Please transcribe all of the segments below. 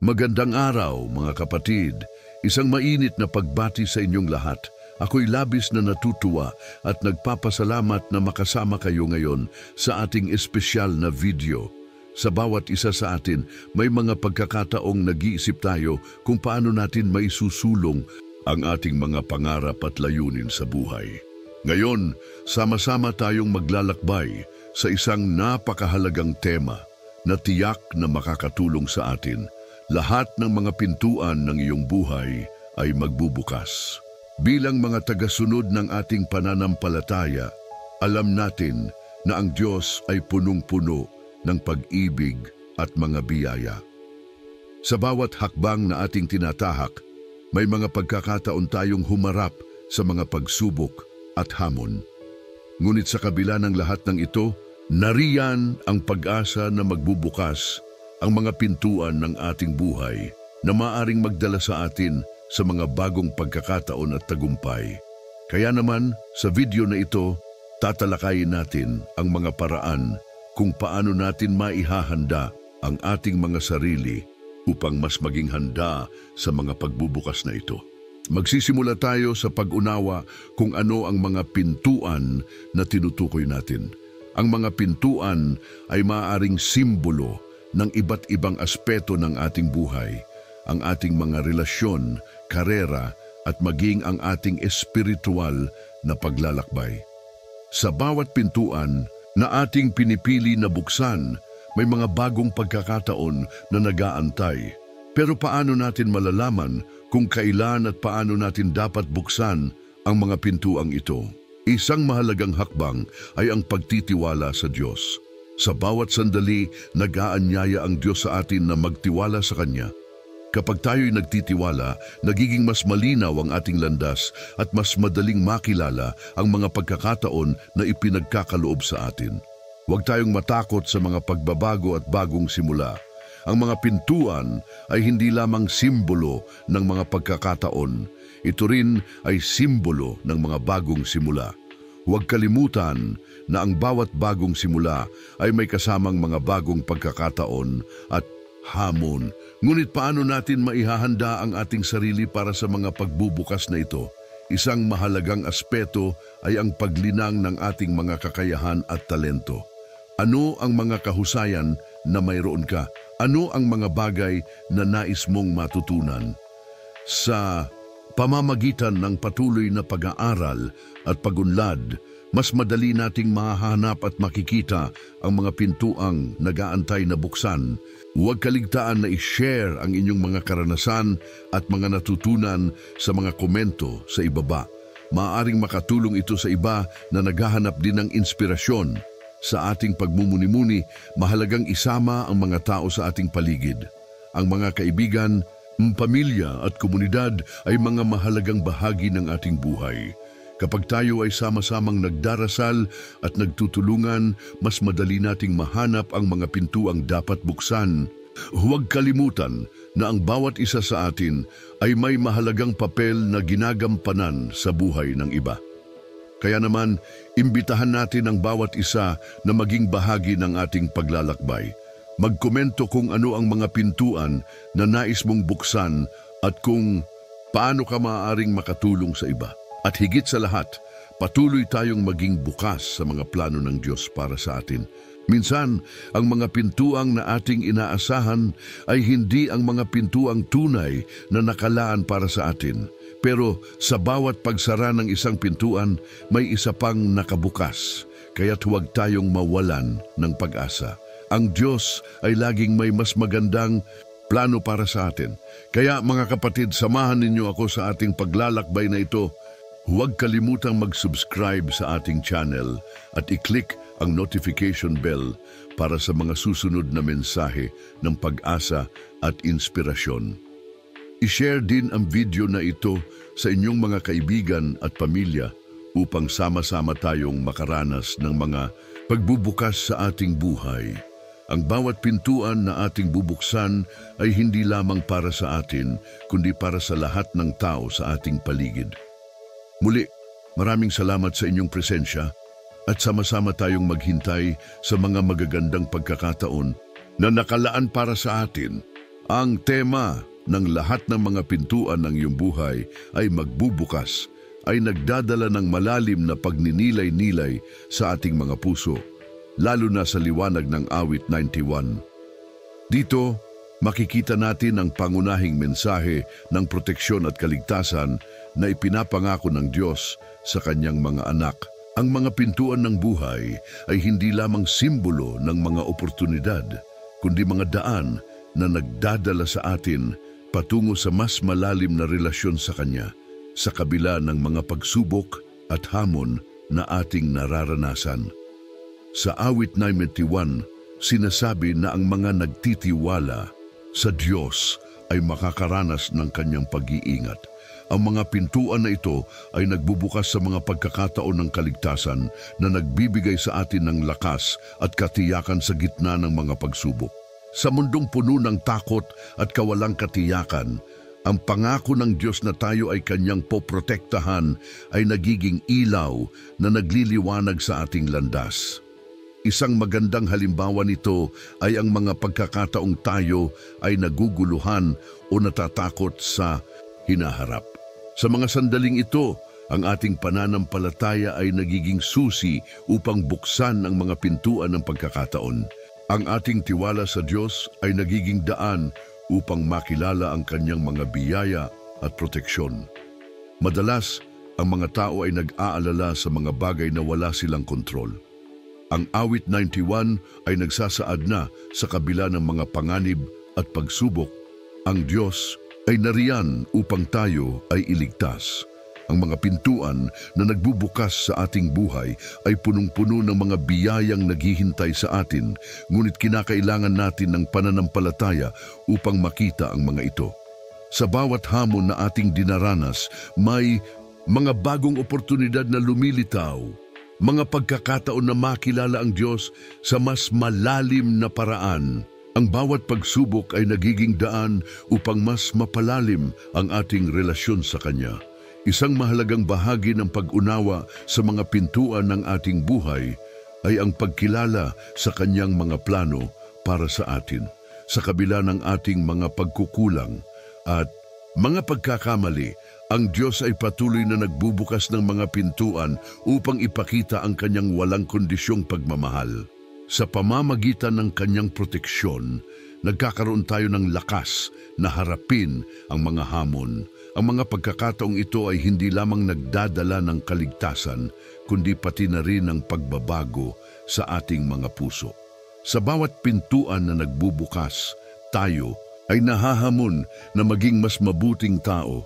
Magandang araw, mga kapatid. Isang mainit na pagbati sa inyong lahat. Ako'y labis na natutuwa at nagpapasalamat na makasama kayo ngayon sa ating espesyal na video. Sa bawat isa sa atin, may mga pagkakataong nag-iisip tayo kung paano natin maisusulong ang ating mga pangarap at layunin sa buhay. Ngayon, sama-sama tayong maglalakbay sa isang napakahalagang tema na tiyak na makakatulong sa atin. Lahat ng mga pintuan ng iyong buhay ay magbubukas. Bilang mga tagasunod ng ating pananampalataya, alam natin na ang Diyos ay punong-puno ng pag-ibig at mga biyaya. Sa bawat hakbang na ating tinatahak, may mga pagkakataon tayong humarap sa mga pagsubok at hamon. Ngunit sa kabila ng lahat ng ito, nariyan ang pag-asa na magbubukas ang mga pintuan ng ating buhay na maaaring magdala sa atin sa mga bagong pagkakataon at tagumpay. Kaya naman, sa video na ito, tatalakayin natin ang mga paraan kung paano natin maihahanda ang ating mga sarili upang mas maging handa sa mga pagbubukas na ito. Magsisimula tayo sa pag-unawa kung ano ang mga pintuan na tinutukoy natin. Ang mga pintuan ay maaaring simbolo ng iba't ibang aspeto ng ating buhay, ang ating mga relasyon, karera, at maging ang ating espiritual na paglalakbay. Sa bawat pintuan na ating pinipili na buksan, may mga bagong pagkakataon na nag-aantay. Pero paano natin malalaman kung kailan at paano natin dapat buksan ang mga pintuang ito? Isang mahalagang hakbang ay ang pagtitiwala sa Diyos. Sa bawat sandali, nag-aanyaya ang Diyos sa atin na magtiwala sa Kanya. Kapag tayo'y nagtitiwala, nagiging mas malinaw ang ating landas at mas madaling makilala ang mga pagkakataon na ipinagkakaloob sa atin. Huwag tayong matakot sa mga pagbabago at bagong simula. Ang mga pintuan ay hindi lamang simbolo ng mga pagkakataon. Ito rin ay simbolo ng mga bagong simula. Huwag kalimutan na ang bawat bagong simula ay may kasamang mga bagong pagkakataon at hamon. Ngunit paano natin maihahanda ang ating sarili para sa mga pagbubukas na ito? Isang mahalagang aspeto ay ang paglinang ng ating mga kakayahan at talento. Ano ang mga kahusayan na mayroon ka? Ano ang mga bagay na nais mong matutunan? Sa pamamagitan ng patuloy na pag-aaral at pagunlad, mas madali nating mahahanap at makikita ang mga pintuang nag-aantay na buksan. Huwag kaligtaan na i-share ang inyong mga karanasan at mga natutunan sa mga komento sa ibaba. Maaaring makatulong ito sa iba na naghahanap din ng inspirasyon. Sa ating pagmumuni-muni, mahalagang isama ang mga tao sa ating paligid. Ang mga kaibigan, pamilya at komunidad ay mga mahalagang bahagi ng ating buhay. Kapag tayo ay sama-samang nagdarasal at nagtutulungan, mas madali nating mahanap ang mga pintuang dapat buksan. Huwag kalimutan na ang bawat isa sa atin ay may mahalagang papel na ginagampanan sa buhay ng iba. Kaya naman, imbitahan natin ang bawat isa na maging bahagi ng ating paglalakbay. Magkomento kung ano ang mga pintuan na nais mong buksan at kung paano ka maaaring makatulong sa iba. At higit sa lahat, patuloy tayong maging bukas sa mga plano ng Diyos para sa atin. Minsan, ang mga pintuang na ating inaasahan ay hindi ang mga pintuang tunay na nakalaan para sa atin. Pero sa bawat pagsara ng isang pintuan, may isa pang nakabukas. Kaya't huwag tayong mawalan ng pag-asa. Ang Diyos ay laging may mas magandang plano para sa atin. Kaya mga kapatid, samahan ninyo ako sa ating paglalakbay na ito. Huwag kalimutang mag-subscribe sa ating channel at i-click ang notification bell para sa mga susunod na mensahe ng pag-asa at inspirasyon. I-share din ang video na ito sa inyong mga kaibigan at pamilya upang sama-sama tayong makaranas ng mga pagbubukas sa ating buhay. Ang bawat pintuan na ating bubuksan ay hindi lamang para sa atin, kundi para sa lahat ng tao sa ating paligid. Muli, maraming salamat sa inyong presensya at sama-sama tayong maghintay sa mga magagandang pagkakataon na nakalaan para sa atin. Ang tema ng lahat ng mga pintuan ng iyong buhay ay magbubukas, ay nagdadala ng malalim na pagninilay-nilay sa ating mga puso, lalo na sa liwanag ng awit 91. Dito, makikita natin ang pangunahing mensahe ng proteksyon at kaligtasan na ipinapangako ng Diyos sa kanyang mga anak. Ang mga pintuan ng buhay ay hindi lamang simbolo ng mga oportunidad, kundi mga daan na nagdadala sa atin patungo sa mas malalim na relasyon sa Kanya, sa kabila ng mga pagsubok at hamon na ating nararanasan. Sa awit 91, sinasabi na ang mga nagtitiwala sa Diyos ay makakaranas ng Kanyang pag-iingat. Ang mga pintuan na ito ay nagbubukas sa mga pagkakataon ng kaligtasan na nagbibigay sa atin ng lakas at katiyakan sa gitna ng mga pagsubok. Sa mundong puno ng takot at kawalang katiyakan, ang pangako ng Diyos na tayo ay Kanyang poprotektahan ay nagiging ilaw na nagliliwanag sa ating landas. Isang magandang halimbawa nito ay ang mga pagkakataong tayo ay naguguluhan o natatakot sa hinaharap. Sa mga sandaling ito, ang ating pananampalataya ay nagiging susi upang buksan ang mga pintuan ng pagkakataon. Ang ating tiwala sa Diyos ay nagiging daan upang makilala ang Kanyang mga biyaya at proteksyon. Madalas, ang mga tao ay nag-aalala sa mga bagay na wala silang kontrol. Ang awit 91 ay nagsasaad na sa kabila ng mga panganib at pagsubok, ang Diyos ay nariyan upang tayo ay iligtas. Ang mga pintuan na nagbubukas sa ating buhay ay punong-puno ng mga biyayang naghihintay sa atin, ngunit kinakailangan natin ng pananampalataya upang makita ang mga ito. Sa bawat hamon na ating dinaranas, may mga bagong oportunidad na lumilitaw, mga pagkakataon na makilala ang Diyos sa mas malalim na paraan. Ang bawat pagsubok ay nagiging daan upang mas mapalalim ang ating relasyon sa Kanya. Isang mahalagang bahagi ng pag-unawa sa mga pintuan ng ating buhay ay ang pagkilala sa Kanyang mga plano para sa atin. Sa kabila ng ating mga pagkukulang at mga pagkakamali, ang Diyos ay patuloy na nagbubukas ng mga pintuan upang ipakita ang Kanyang walang kondisyong pagmamahal. Sa pamamagitan ng Kanyang proteksyon, nagkakaroon tayo ng lakas na harapin ang mga hamon. Ang mga pagkakataong ito ay hindi lamang nagdadala ng kaligtasan, kundi pati na rin ng pagbabago sa ating mga puso. Sa bawat pintuan na nagbubukas, tayo ay nahahamon na maging mas mabuting tao,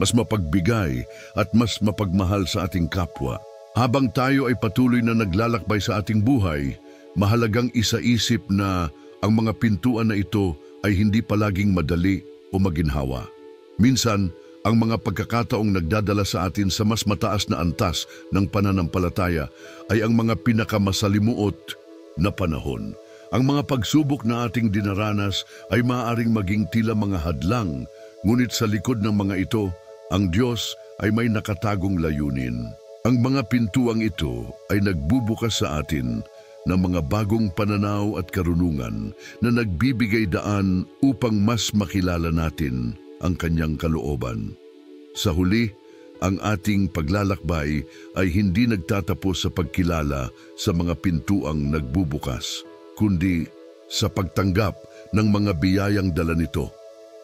mas mapagbigay at mas mapagmahal sa ating kapwa. Habang tayo ay patuloy na naglalakbay sa ating buhay, mahalagang isaisip na ang mga pintuan na ito ay hindi palaging madali o maginhawa. Minsan, ang mga pagkakataong nagdadala sa atin sa mas mataas na antas ng pananampalataya ay ang mga pinakamasalimuot na panahon. Ang mga pagsubok na ating dinaranas ay maaaring maging tila mga hadlang, ngunit sa likod ng mga ito, ang Diyos ay may nakatagong layunin. Ang mga pintuang ito ay nagbubukas sa atin ng mga bagong pananaw at karunungan na nagbibigay daan upang mas makilala natin ang Kanyang kalooban. Sa huli, ang ating paglalakbay ay hindi nagtatapos sa pagkilala sa mga pintuang nagbubukas, kundi sa pagtanggap ng mga biyayang dala nito.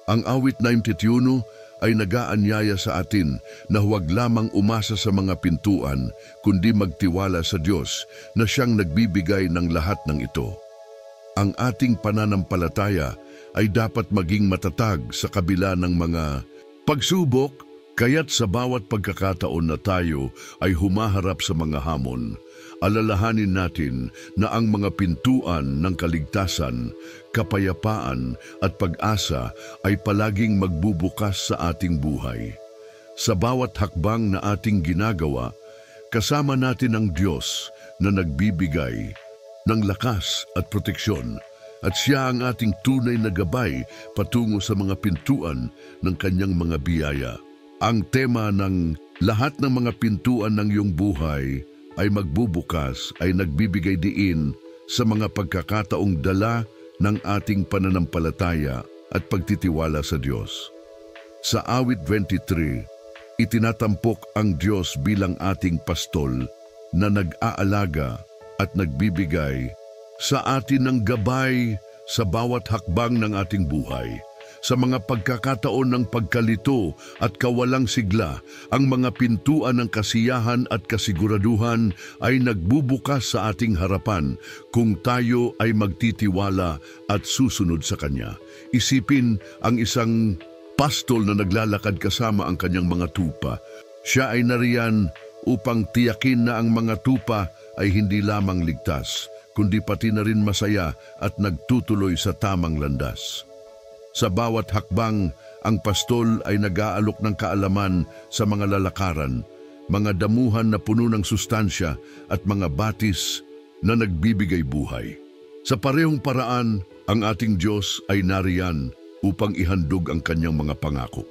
Ang awit 91 ay nag-aanyaya sa atin na huwag lamang umasa sa mga pintuan, kundi magtiwala sa Diyos na Siyang nagbibigay ng lahat ng ito. Ang ating pananampalataya ay dapat maging matatag sa kabila ng mga pagsubok, kaya't sa bawat pagkakataon na tayo ay humaharap sa mga hamon, alalahanin natin na ang mga pintuan ng kaligtasan, kapayapaan at pag-asa ay palaging magbubukas sa ating buhay. Sa bawat hakbang na ating ginagawa, kasama natin ang Diyos na nagbibigay ng lakas at proteksyon, at Siya ang ating tunay na gabay patungo sa mga pintuan ng Kanyang mga biyaya. Ang tema ng lahat ng mga pintuan ng iyong buhay ay magbubukas ay nagbibigay diin sa mga pagkakataong dala ng ating pananampalataya at pagtitiwala sa Diyos. Sa awit 23, itinatampok ang Diyos bilang ating pastol na nag-aalaga at nagbibigay sa atin ng gabay sa bawat hakbang ng ating buhay. Sa mga pagkakataon ng pagkalito at kawalang sigla, ang mga pintuan ng kasiyahan at kasiguraduhan ay nagbubukas sa ating harapan kung tayo ay magtitiwala at susunod sa Kanya. Isipin ang isang pastol na naglalakad kasama ang kanyang mga tupa. Siya ay nariyan upang tiyakin na ang mga tupa ay hindi lamang ligtas, kundi pati na rin masaya at nagtutuloy sa tamang landas. Sa bawat hakbang, ang pastol ay nag-aalok ng kaalaman sa mga lalakaran, mga damuhan na puno ng sustansya at mga batis na nagbibigay buhay. Sa parehong paraan, ang ating Diyos ay nariyan upang ihandog ang kanyang mga pangako.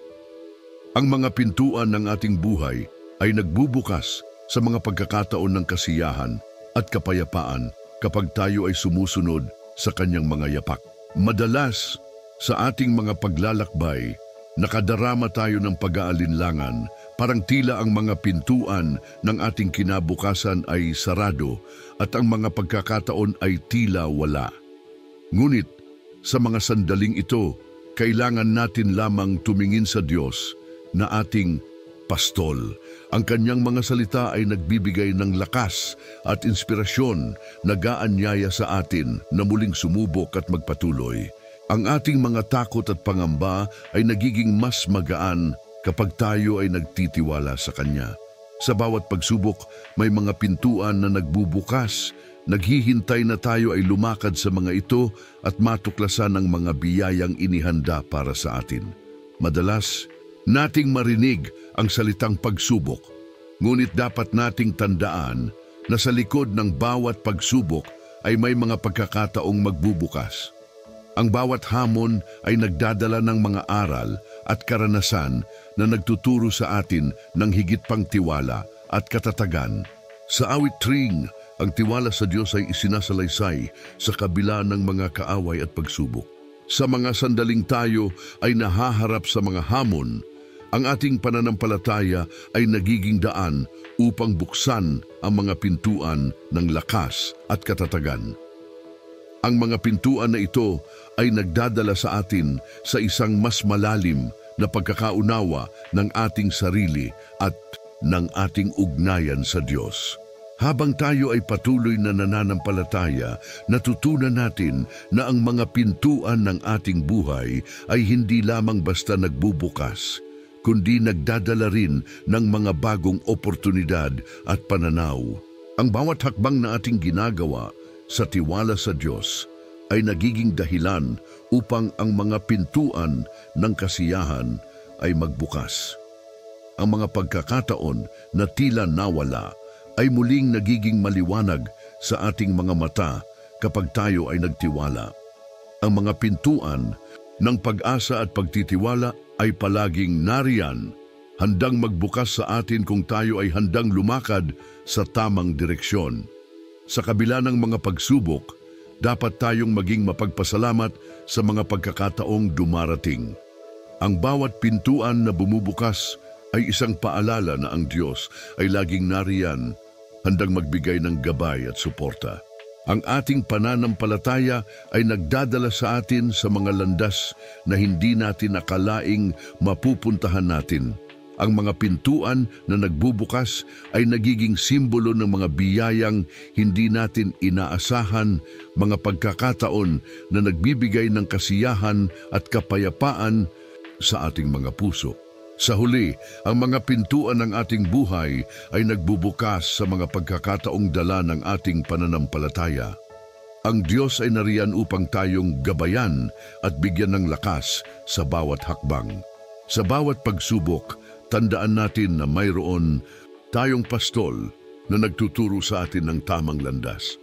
Ang mga pintuan ng ating buhay ay nagbubukas sa mga pagkakataon ng kasiyahan at kapayapaan kapag tayo ay sumusunod sa kanyang mga yapak. Madalas, sa ating mga paglalakbay, nakadarama tayo ng pag-aalinlangan, parang tila ang mga pintuan ng ating kinabukasan ay sarado at ang mga pagkakataon ay tila wala. Ngunit, sa mga sandaling ito, kailangan natin lamang tumingin sa Diyos na ating pastol. Ang kanyang mga salita ay nagbibigay ng lakas at inspirasyon, nag-aanyaya sa atin na muling sumubok at magpatuloy. Ang ating mga takot at pangamba ay nagiging mas magaan kapag tayo ay nagtitiwala sa Kanya. Sa bawat pagsubok, may mga pintuan na nagbubukas. Naghihintay na tayo ay lumakad sa mga ito at matuklasan ang mga biyayang inihanda para sa atin. Madalas, nating marinig ang salitang pagsubok, ngunit dapat nating tandaan na sa likod ng bawat pagsubok ay may mga pagkakataong magbubukas. Ang bawat hamon ay nagdadala ng mga aral at karanasan na nagtuturo sa atin ng higit pang tiwala at katatagan. Sa awit 3, ang tiwala sa Diyos ay isinasalaysay sa kabila ng mga kaaway at pagsubok. Sa mga sandaling tayo ay nahaharap sa mga hamon, ang ating pananampalataya ay nagiging daan upang buksan ang mga pintuan ng lakas at katatagan. Ang mga pintuan na ito ay nagdadala sa atin sa isang mas malalim na pagkakaunawa ng ating sarili at ng ating ugnayan sa Diyos. Habang tayo ay patuloy na nananampalataya, natutunan natin na ang mga pintuan ng ating buhay ay hindi lamang basta nagbubukas, kundi nagdadala rin ng mga bagong oportunidad at pananaw. Ang bawat hakbang na ating ginagawa sa tiwala sa Diyos ay nagiging dahilan upang ang mga pintuan ng kasiyahan ay magbukas. Ang mga pagkakataon na tila nawala ay muling nagiging maliwanag sa ating mga mata kapag tayo ay nagtiwala. Ang mga pintuan ng pag-asa at pagtitiwala ay palaging nariyan, handang magbukas sa atin kung tayo ay handang lumakad sa tamang direksyon. Sa kabila ng mga pagsubok, dapat tayong maging mapagpasalamat sa mga pagkakataong dumarating. Ang bawat pintuan na bumubukas ay isang paalala na ang Diyos ay laging nariyan, handang magbigay ng gabay at suporta. Ang ating pananampalataya ay nagdadala sa atin sa mga landas na hindi natin akalaing mapupuntahan natin. Ang mga pintuan na nagbubukas ay nagiging simbolo ng mga biyayang hindi natin inaasahan, mga pagkakataon na nagbibigay ng kasiyahan at kapayapaan sa ating mga puso. Sa huli, ang mga pintuan ng ating buhay ay nagbubukas sa mga pagkakataong dala ng ating pananampalataya. Ang Diyos ay nariyan upang tayong gabayan at bigyan ng lakas sa bawat hakbang. Sa bawat pagsubok, tandaan natin na mayroon tayong pastol na nagtuturo sa atin ng tamang landas.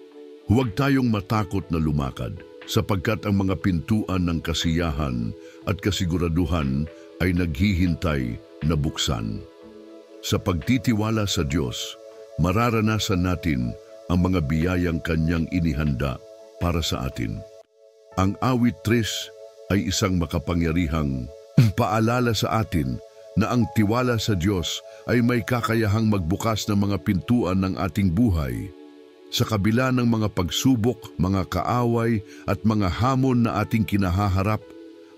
Huwag tayong matakot na lumakad, sapagkat ang mga pintuan ng kasiyahan at kasiguraduhan ay naghihintay na buksan. Sa pagtitiwala sa Diyos, mararanasan natin ang mga biyayang Kanyang inihanda para sa atin. Ang awit 3 ay isang makapangyarihang paalala sa atin na ang tiwala sa Diyos ay may kakayahang magbukas ng mga pintuan ng ating buhay. Sa kabila ng mga pagsubok, mga kaaway at mga hamon na ating kinahaharap,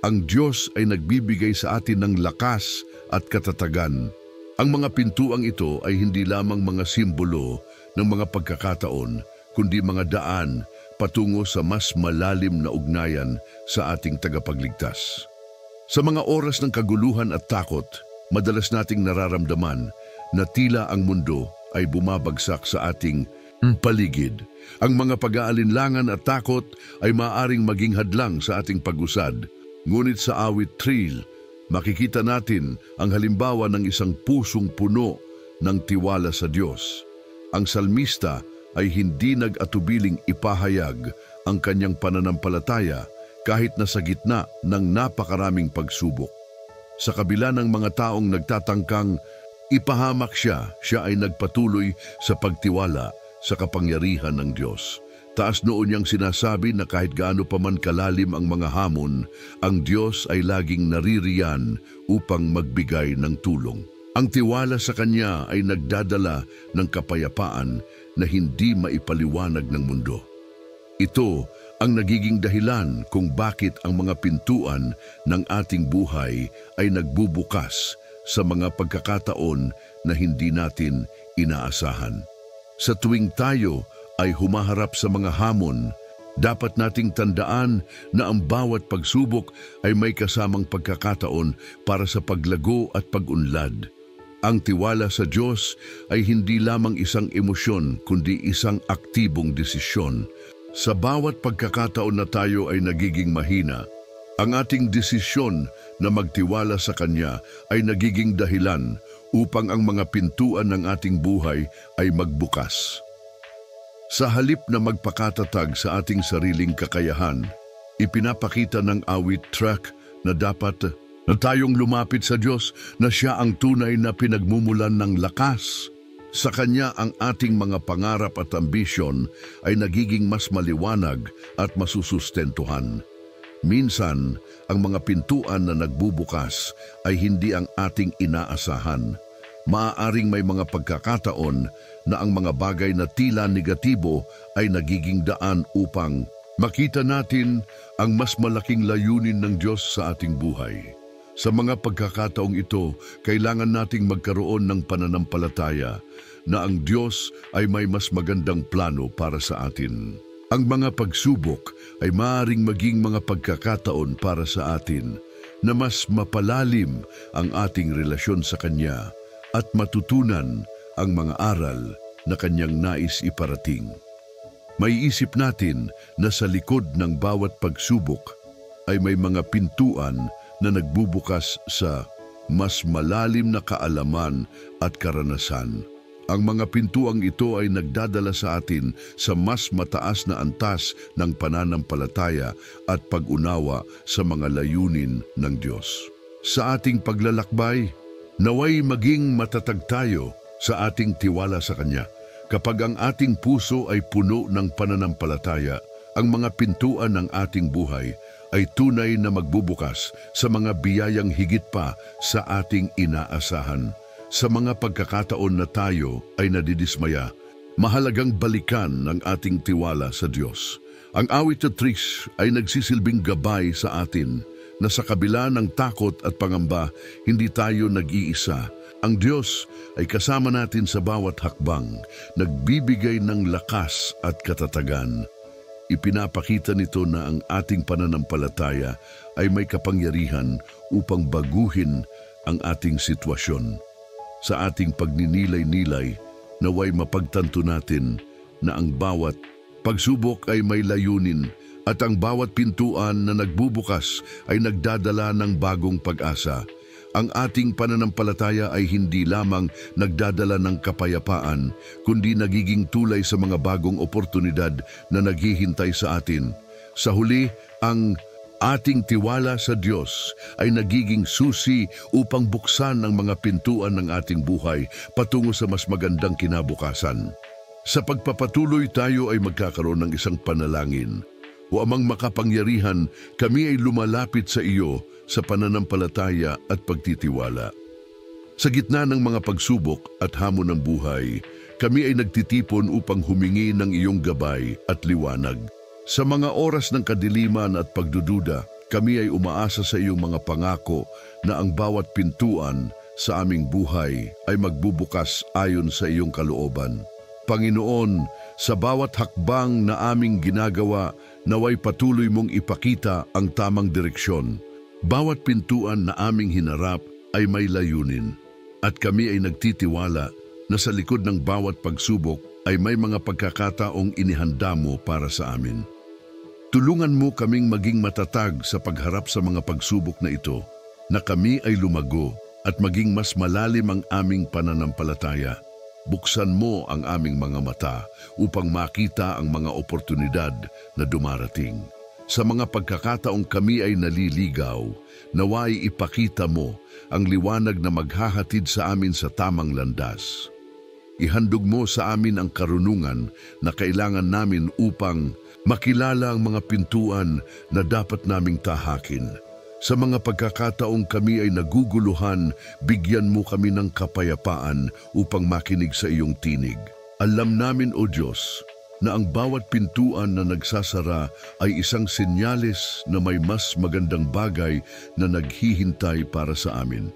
ang Diyos ay nagbibigay sa atin ng lakas at katatagan. Ang mga pintuang ito ay hindi lamang mga simbolo ng mga pagkakataon, kundi mga daan patungo sa mas malalim na ugnayan sa ating tagapagligtas. Sa mga oras ng kaguluhan at takot, madalas nating nararamdaman na tila ang mundo ay bumabagsak sa ating paligid. Ang mga pag-aalinlangan at takot ay maaaring maging hadlang sa ating pag-usad. Ngunit sa awit 3, makikita natin ang halimbawa ng isang pusong puno ng tiwala sa Diyos. Ang salmista ay hindi nag-atubiling ipahayag ang kanyang pananampalataya kahit na sa gitna ng napakaraming pagsubok. Sa kabila ng mga taong nagtatangkang ipahamak siya ay nagpatuloy sa pagtiwala sa kapangyarihan ng Diyos. Taas noon niyang sinasabi na kahit gaano pa man kalalim ang mga hamon, ang Diyos ay laging naririyan upang magbigay ng tulong. Ang tiwala sa Kanya ay nagdadala ng kapayapaan na hindi maipaliwanag ng mundo. Ito ang nagiging dahilan kung bakit ang mga pintuan ng ating buhay ay nagbubukas sa mga pagkakataon na hindi natin inaasahan. Sa tuwing tayo ay humaharap sa mga hamon, dapat nating tandaan na ang bawat pagsubok ay may kasamang pagkakataon para sa paglago at pag-unlad. Ang tiwala sa Diyos ay hindi lamang isang emosyon kundi isang aktibong desisyon. Sa bawat pagkakataon na tayo ay nagiging mahina, ang ating desisyon na magtiwala sa Kanya ay nagiging dahilan upang ang mga pintuan ng ating buhay ay magbukas. Sa halip na magpakatatag sa ating sariling kakayahan, ipinapakita ng awit track na dapat na tayong lumapit sa Diyos na Siya ang tunay na pinagmumulan ng lakas. Sa Kanya ang ating mga pangarap at ambisyon ay nagiging mas maliwanag at masusustentuhan. Minsan, ang mga pintuan na nagbubukas ay hindi ang ating inaasahan. Maaaring may mga pagkakataon na ang mga bagay na tila negatibo ay nagiging daan upang makita natin ang mas malaking layunin ng Diyos sa ating buhay. Sa mga pagkakataong ito, kailangan nating magkaroon ng pananampalataya na ang Diyos ay may mas magandang plano para sa atin. Ang mga pagsubok ay maaaring maging mga pagkakataon para sa atin na mas mapalalim ang ating relasyon sa Kanya at matutunan ang mga aral na Kanyang nais iparating. Maiisip natin na sa likod ng bawat pagsubok ay may mga pintuan na nagbubukas sa mas malalim na kaalaman at karanasan. Ang mga pintuang ito ay nagdadala sa atin sa mas mataas na antas ng pananampalataya at pag-unawa sa mga layunin ng Diyos. Sa ating paglalakbay, naway maging matatag tayo sa ating tiwala sa Kanya. Kapag ang ating puso ay puno ng pananampalataya, ang mga pintuan ng ating buhay ay tunay na magbubukas sa mga biyayang higit pa sa ating inaasahan. Sa mga pagkakataon na tayo ay nadidismaya, mahalagang balikan ang ating tiwala sa Diyos. Ang awit na 3 ay nagsisilbing gabay sa atin na sa kabila ng takot at pangamba, hindi tayo nag-iisa. Ang Diyos ay kasama natin sa bawat hakbang, nagbibigay ng lakas at katatagan. Ipinapakita nito na ang ating pananampalataya ay may kapangyarihan upang baguhin ang ating sitwasyon. Sa ating pagninilay-nilay, naway mapagtanto natin na ang bawat pagsubok ay may layunin at ang bawat pintuan na nagbubukas ay nagdadala ng bagong pag-asa. Ang ating pananampalataya ay hindi lamang nagdadala ng kapayapaan, kundi nagiging tulay sa mga bagong oportunidad na naghihintay sa atin. Sa huli, ang ating tiwala sa Diyos ay nagiging susi upang buksan ang mga pintuan ng ating buhay patungo sa mas magandang kinabukasan. Sa pagpapatuloy tayo ay magkakaroon ng isang panalangin. O Amang makapangyarihan, kami ay lumalapit sa iyo sa pananampalataya at pagtitiwala. Sa gitna ng mga pagsubok at hamon ng buhay, kami ay nagtitipon upang humingi ng iyong gabay at liwanag. Sa mga oras ng kadiliman at pagdududa, kami ay umaasa sa iyong mga pangako na ang bawat pintuan sa aming buhay ay magbubukas ayon sa iyong kalooban. Panginoon, sa bawat hakbang na aming ginagawa, naway patuloy mong ipakita ang tamang direksyon. Bawat pintuan na aming hinarap ay may layunin, at kami ay nagtitiwala na sa likod ng bawat pagsubok ay may mga pagkakataong inihanda mo para sa amin. Tulungan mo kaming maging matatag sa pagharap sa mga pagsubok na ito, na kami ay lumago at maging mas malalim ang aming pananampalataya. Buksan mo ang aming mga mata upang makita ang mga oportunidad na dumarating. Sa mga pagkakataong kami ay naliligaw, naway ipakita mo ang liwanag na maghahatid sa amin sa tamang landas. Ihandog mo sa amin ang karunungan na kailangan namin upang makilala ang mga pintuan na dapat naming tahakin. Sa mga pagkakataong kami ay naguguluhan, bigyan mo kami ng kapayapaan upang makinig sa iyong tinig. Alam namin, O Diyos, na ang bawat pintuan na nagsasara ay isang senyales na may mas magandang bagay na naghihintay para sa amin.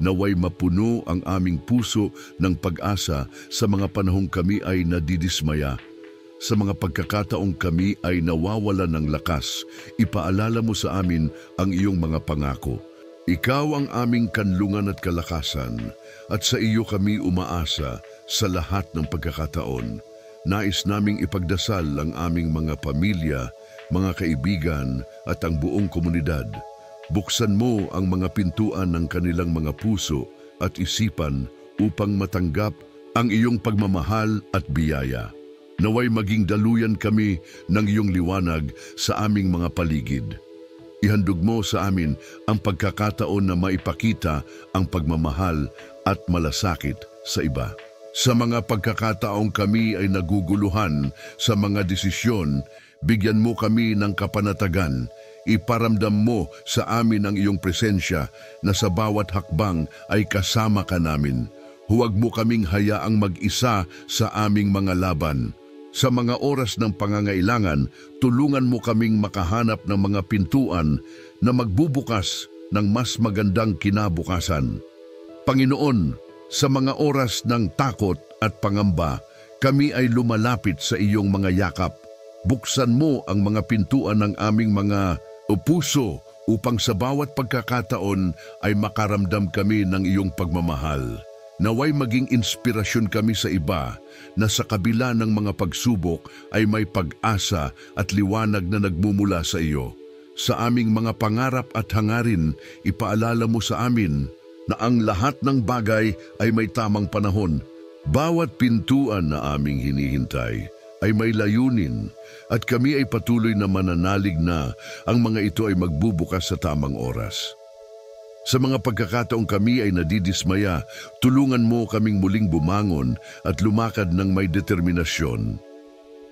Naway mapuno ang aming puso ng pag-asa sa mga panahong kami ay nadidismaya. Sa mga pagkakataong kami ay nawawala ng lakas, ipaalala mo sa amin ang iyong mga pangako. Ikaw ang aming kanlungan at kalakasan, at sa iyo kami umaasa sa lahat ng pagkakataon. Nais naming ipagdasal ang aming mga pamilya, mga kaibigan at ang buong komunidad. Buksan mo ang mga pintuan ng kanilang mga puso at isipan upang matanggap ang iyong pagmamahal at biyaya. Naway maging daluyan kami ng iyong liwanag sa aming mga paligid. Ihandog mo sa amin ang pagkakataon na maipakita ang pagmamahal at malasakit sa iba. Sa mga pagkakataong kami ay naguguluhan sa mga desisyon, bigyan mo kami ng kapanatagan. Iparamdam mo sa amin ang iyong presensya na sa bawat hakbang ay kasama ka namin. Huwag mo kaming hayaang mag-isa sa aming mga laban. Sa mga oras ng pangangailangan, tulungan mo kaming makahanap ng mga pintuan na magbubukas ng mas magandang kinabukasan. Panginoon, sa mga oras ng takot at pangamba, kami ay lumalapit sa iyong mga yakap. Buksan mo ang mga pintuan ng aming mga puso upang sa bawat pagkakataon ay makaramdam kami ng iyong pagmamahal. Naway maging inspirasyon kami sa iba na sa kabila ng mga pagsubok ay may pag-asa at liwanag na nagmumula sa iyo. Sa aming mga pangarap at hangarin, ipaalala mo sa amin na ang lahat ng bagay ay may tamang panahon. Bawat pintuan na aming hinihintay ay may layunin at kami ay patuloy na mananalig na ang mga ito ay magbubukas sa tamang oras. Sa mga pagkakataong kami ay nadidismaya, tulungan mo kaming muling bumangon at lumakad ng may determinasyon.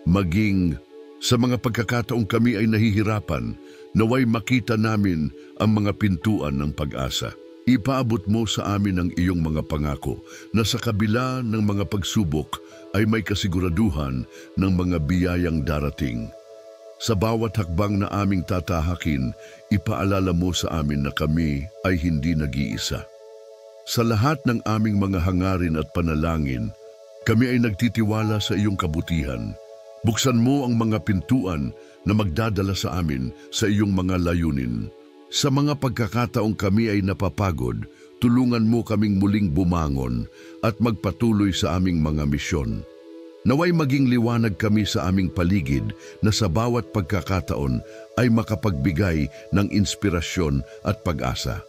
Maging sa mga pagkakataong kami ay nahihirapan, naway makita namin ang mga pintuan ng pag-asa. Ipaabot mo sa amin ang iyong mga pangako na sa kabila ng mga pagsubok ay may kasiguraduhan ng mga biyayang darating. Sa bawat hakbang na aming tatahakin, ipaalala mo sa amin na kami ay hindi nag-iisa. Sa lahat ng aming mga hangarin at panalangin, kami ay nagtitiwala sa iyong kabutihan. Buksan mo ang mga pintuan na magdadala sa amin sa iyong mga layunin. Sa mga pagkakataong kami ay napapagod, tulungan mo kaming muling bumangon at magpatuloy sa aming mga misyon. Naway maging liwanag kami sa aming paligid na sa bawat pagkakataon ay makapagbigay ng inspirasyon at pag-asa.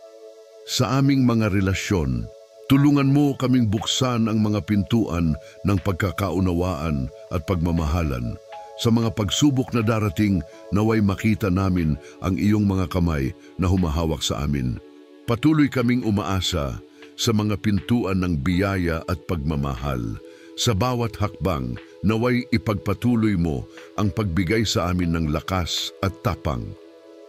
Sa aming mga relasyon, tulungan mo kaming buksan ang mga pintuan ng pagkakaunawaan at pagmamahalan. Sa mga pagsubok na darating, naway makita namin ang iyong mga kamay na humahawak sa amin. Patuloy kaming umaasa sa mga pintuan ng biyaya at pagmamahal. Sa bawat hakbang, naway ipagpatuloy mo ang pagbigay sa amin ng lakas at tapang.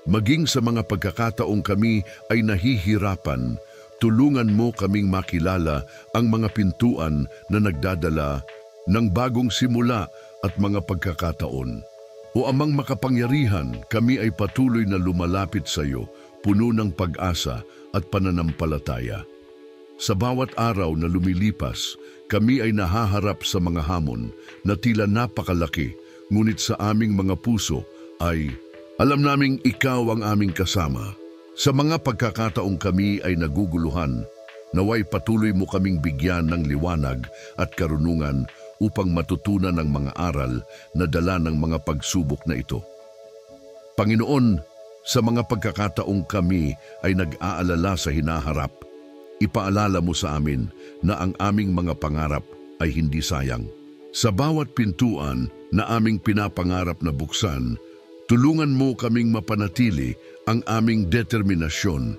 Maging sa mga pagkakataong kami ay nahihirapan, tulungan mo kaming makilala ang mga pintuan na nagdadala ng bagong simula at mga pagkakataon. O Amang makapangyarihan, kami ay patuloy na lumalapit sa iyo, puno ng pag-asa at pananampalataya. Sa bawat araw na lumilipas, kami ay nahaharap sa mga hamon na tila napakalaki, ngunit sa aming mga puso ay alam naming ikaw ang aming kasama. Sa mga pagkakataong kami ay naguguluhan, naway patuloy mo kaming bigyan ng liwanag at karunungan upang matutunan ang mga aral na dala ng mga pagsubok na ito. Panginoon, sa mga pagkakataong kami ay nag-aalala sa hinaharap, ipaalala mo sa amin na ang aming mga pangarap ay hindi sayang. Sa bawat pintuan na aming pinapangarap na buksan, tulungan mo kaming mapanatili ang aming determinasyon.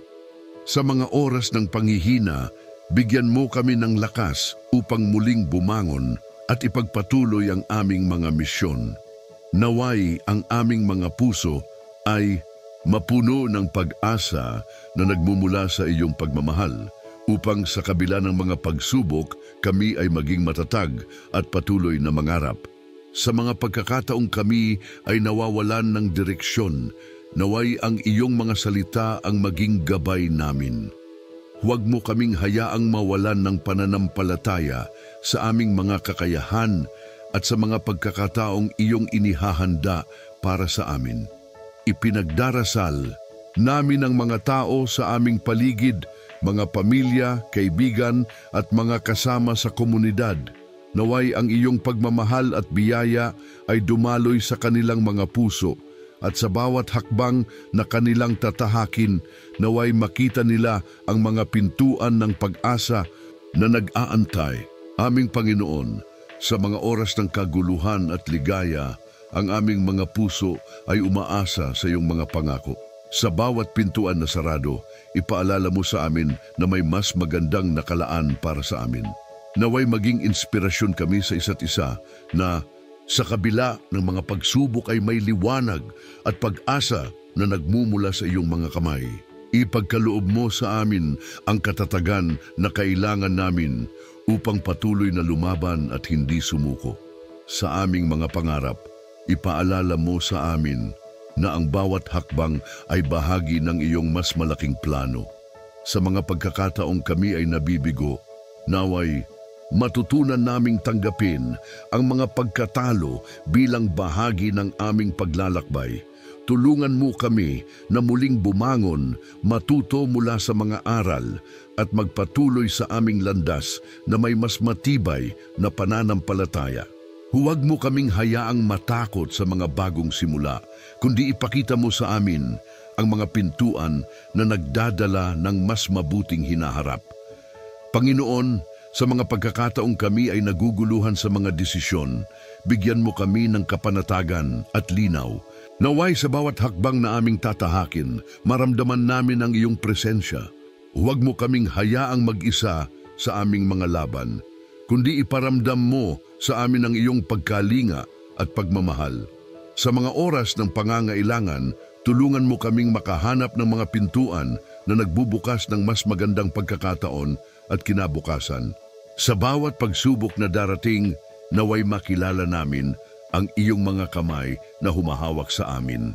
Sa mga oras ng panghihina, bigyan mo kami ng lakas upang muling bumangon at ipagpatuloy ang aming mga misyon. Naway ang aming mga puso ay mapuno ng pag-asa na nagmumula sa iyong pagmamahal, upang sa kabila ng mga pagsubok, kami ay maging matatag at patuloy na mangarap. Sa mga pagkakataong kami ay nawawalan ng direksyon, naway ang iyong mga salita ang maging gabay namin. Huwag mo kaming hayaang mawalan ng pananampalataya sa aming mga kakayahan at sa mga pagkakataong iyong inihahanda para sa amin. Ipinagdarasal namin ang mga tao sa aming paligid, mga pamilya, kaibigan at mga kasama sa komunidad. Naway ang iyong pagmamahal at biyaya ay dumaloy sa kanilang mga puso, at sa bawat hakbang na kanilang tatahakin, naway makita nila ang mga pintuan ng pag-asa na nag-aantay. Aming Panginoon, sa mga oras ng kaguluhan at ligaya, ang aming mga puso ay umaasa sa iyong mga pangako. Sa bawat pintuan na sarado, ipaalala mo sa amin na may mas magandang nakalaan para sa amin. Naway maging inspirasyon kami sa isa't isa na sa kabila ng mga pagsubok ay may liwanag at pag-asa na nagmumula sa iyong mga kamay. Ipagkaloob mo sa amin ang katatagan na kailangan namin upang patuloy na lumaban at hindi sumuko. Sa aming mga pangarap, ipaalala mo sa amin na ang bawat hakbang ay bahagi ng iyong mas malaking plano. Sa mga pagkakataong kami ay nabibigo, naway matutunan naming tanggapin ang mga pagkatalo bilang bahagi ng aming paglalakbay. Tulungan mo kami na muling bumangon, matuto mula sa mga aral at magpatuloy sa aming landas na may mas matibay na pananampalataya. Huwag mo kaming hayaang matakot sa mga bagong simula, kundi ipakita mo sa amin ang mga pintuan na nagdadala ng mas mabuting hinaharap. Panginoon, sa mga pagkakataong kami ay naguguluhan sa mga desisyon, bigyan mo kami ng kapanatagan at linaw. Naway sa bawat hakbang na aming tatahakin, maramdaman namin ang iyong presensya. Huwag mo kaming hayaang mag-isa sa aming mga laban, kundi iparamdam mo sa amin ang iyong pagkalinga at pagmamahal. Sa mga oras ng pangangailangan, tulungan mo kaming makahanap ng mga pintuan na nagbubukas ng mas magandang pagkakataon at kinabukasan. Sa bawat pagsubok na darating, naway makilala namin ang iyong mga kamay na humahawak sa amin.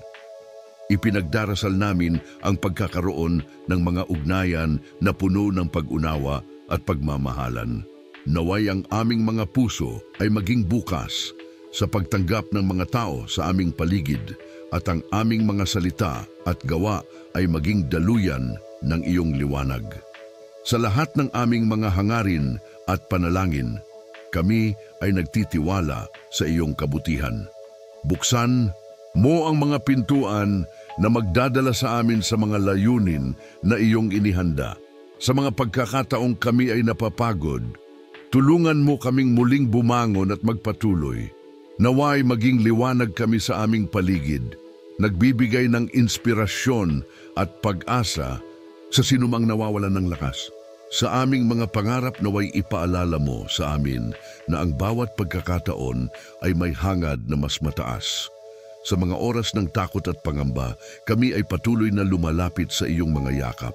Ipinagdarasal namin ang pagkakaroon ng mga ugnayan na puno ng pag-unawa at pagmamahalan. Naway ang aming mga puso ay maging bukas sa pagtanggap ng mga tao sa aming paligid at ang aming mga salita at gawa ay maging daluyan ng iyong liwanag. Sa lahat ng aming mga hangarin at panalangin, kami ay nagtitiwala sa iyong kabutihan. Buksan mo ang mga pintuan na magdadala sa amin sa mga layunin na iyong inihanda. Sa mga pagkakataong kami ay napapagod, tulungan mo kaming muling bumangon at magpatuloy. Naway maging liwanag kami sa aming paligid, nagbibigay ng inspirasyon at pag-asa sa sinumang nawawalan ng lakas. Sa aming mga pangarap naway ipaalala mo sa amin na ang bawat pagkakataon ay may hangad na mas mataas. Sa mga oras ng takot at pangamba, kami ay patuloy na lumalapit sa iyong mga yakap.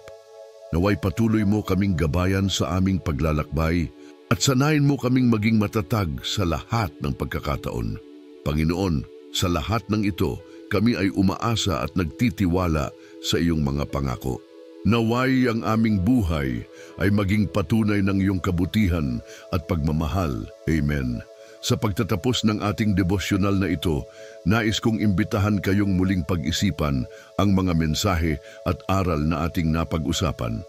Naway patuloy mo kaming gabayan sa aming paglalakbay at sanayin mo kaming maging matatag sa lahat ng pagkakataon. Panginoon, sa lahat ng ito, kami ay umaasa at nagtitiwala sa iyong mga pangako. Naway ang aming buhay ay maging patunay ng iyong kabutihan at pagmamahal. Amen. Sa pagtatapos ng ating devosyonal na ito, nais kong imbitahan kayong muling pag-isipan ang mga mensahe at aral na ating napag-usapan.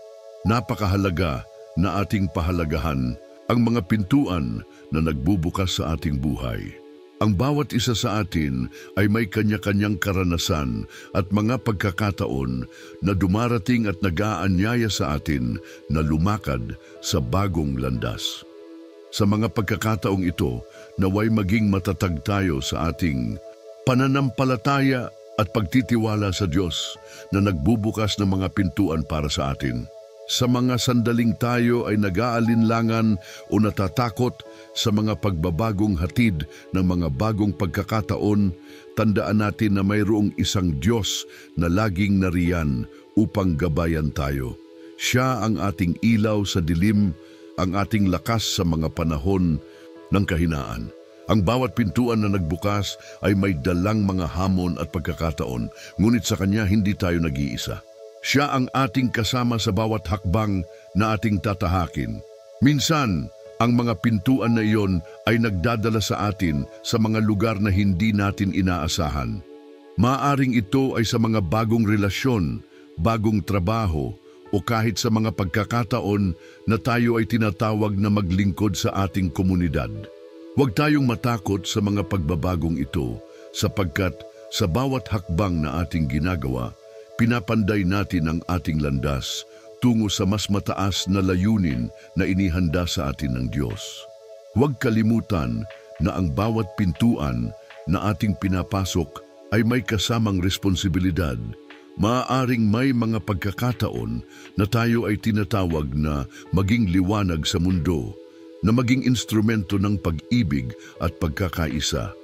Napakahalaga na ating pahalagahan ang mga pintuan na nagbubukas sa ating buhay. Ang bawat isa sa atin ay may kanya-kanyang karanasan at mga pagkakataon na dumarating at nag-aanyaya sa atin na lumakad sa bagong landas. Sa mga pagkakataong ito, naway maging matatag tayo sa ating pananampalataya at pagtitiwala sa Diyos na nagbubukas ng mga pintuan para sa atin. Sa mga sandaling tayo ay nag-aalinlangan o natatakot sa mga pagbabagong hatid ng mga bagong pagkakataon, tandaan natin na mayroong isang Diyos na laging nariyan upang gabayan tayo. Siya ang ating ilaw sa dilim, ang ating lakas sa mga panahon ng kahinaan. Ang bawat pintuan na nagbukas ay may dalang mga hamon at pagkakataon, ngunit sa Kanya hindi tayo nag-iisa. Siya ang ating kasama sa bawat hakbang na ating tatahakin. Minsan, ang mga pintuan na iyon ay nagdadala sa atin sa mga lugar na hindi natin inaasahan. Maaring ito ay sa mga bagong relasyon, bagong trabaho, o kahit sa mga pagkakataon na tayo ay tinatawag na maglingkod sa ating komunidad. Huwag tayong matakot sa mga pagbabagong ito sapagkat sa bawat hakbang na ating ginagawa, pinapanday natin ang ating landas tungo sa mas mataas na layunin na inihanda sa atin ng Diyos. Huwag kalimutan na ang bawat pintuan na ating pinapasok ay may kasamang responsibilidad. Maaaring may mga pagkakataon na tayo ay tinatawag na maging liwanag sa mundo, na maging instrumento ng pag-ibig at pagkakaisa.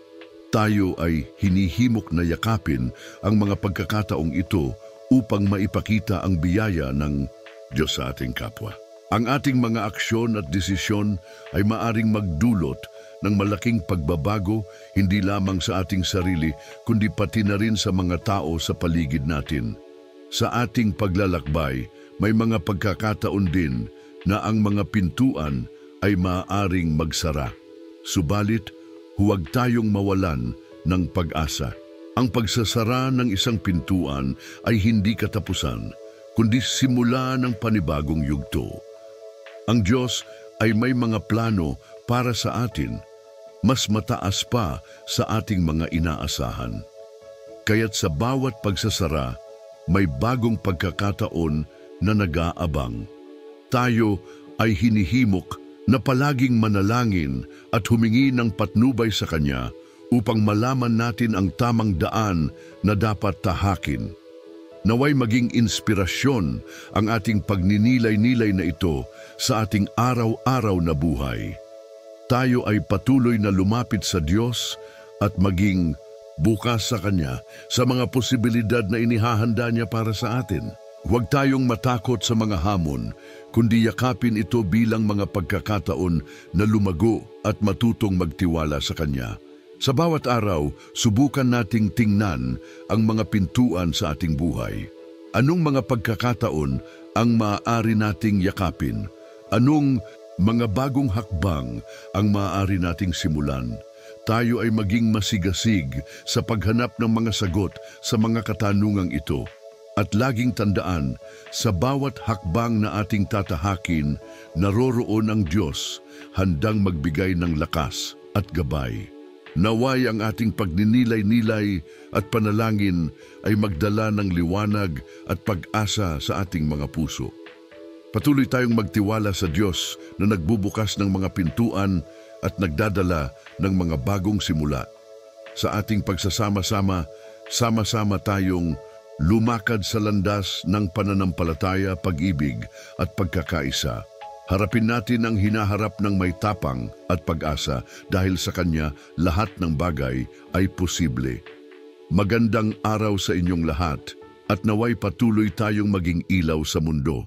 Tayo ay hinihimok na yakapin ang mga pagkakataong ito upang maipakita ang biyaya ng Diyos sa ating kapwa. Ang ating mga aksyon at desisyon ay maaring magdulot ng malaking pagbabago hindi lamang sa ating sarili kundi pati na rin sa mga tao sa paligid natin. Sa ating paglalakbay, may mga pagkakataon din na ang mga pintuan ay maaaring magsara. Subalit, huwag tayong mawalan ng pag-asa. Ang pagsasara ng isang pintuan ay hindi katapusan, kundi simula ng panibagong yugto. Ang Diyos ay may mga plano para sa atin, mas mataas pa sa ating mga inaasahan. Kaya't sa bawat pagsasara, may bagong pagkakataon na nag-aabang. Tayo ay hinihimok na palaging manalangin at humingi ng patnubay sa Kanya upang malaman natin ang tamang daan na dapat tahakin. Naway maging inspirasyon ang ating pagninilay-nilay na ito sa ating araw-araw na buhay. Tayo ay patuloy na lumapit sa Diyos at maging bukas sa Kanya sa mga posibilidad na inihahanda Niya para sa atin. Huwag tayong matakot sa mga hamon, kundi yakapin ito bilang mga pagkakataon na lumago at matutong magtiwala sa Kanya. Sa bawat araw, subukan nating tingnan ang mga pintuan sa ating buhay. Anong mga pagkakataon ang maaari nating yakapin? Anong mga bagong hakbang ang maaari nating simulan? Tayo ay maging masigasig sa paghanap ng mga sagot sa mga katanungang ito. At laging tandaan, sa bawat hakbang na ating tatahakin, naroroon ang Diyos, handang magbigay ng lakas at gabay. Naway ang ating pagninilay-nilay at panalangin ay magdala ng liwanag at pag-asa sa ating mga puso. Patuloy tayong magtiwala sa Diyos na nagbubukas ng mga pintuan at nagdadala ng mga bagong simula. Sa ating pagsasama-sama, sama-sama tayong lumakad sa landas ng pananampalataya, pag-ibig at pagkakaisa. Harapin natin ang hinaharap ng may tapang at pag-asa dahil sa Kanya lahat ng bagay ay posible. Magandang araw sa inyong lahat at naway patuloy tayong maging ilaw sa mundo.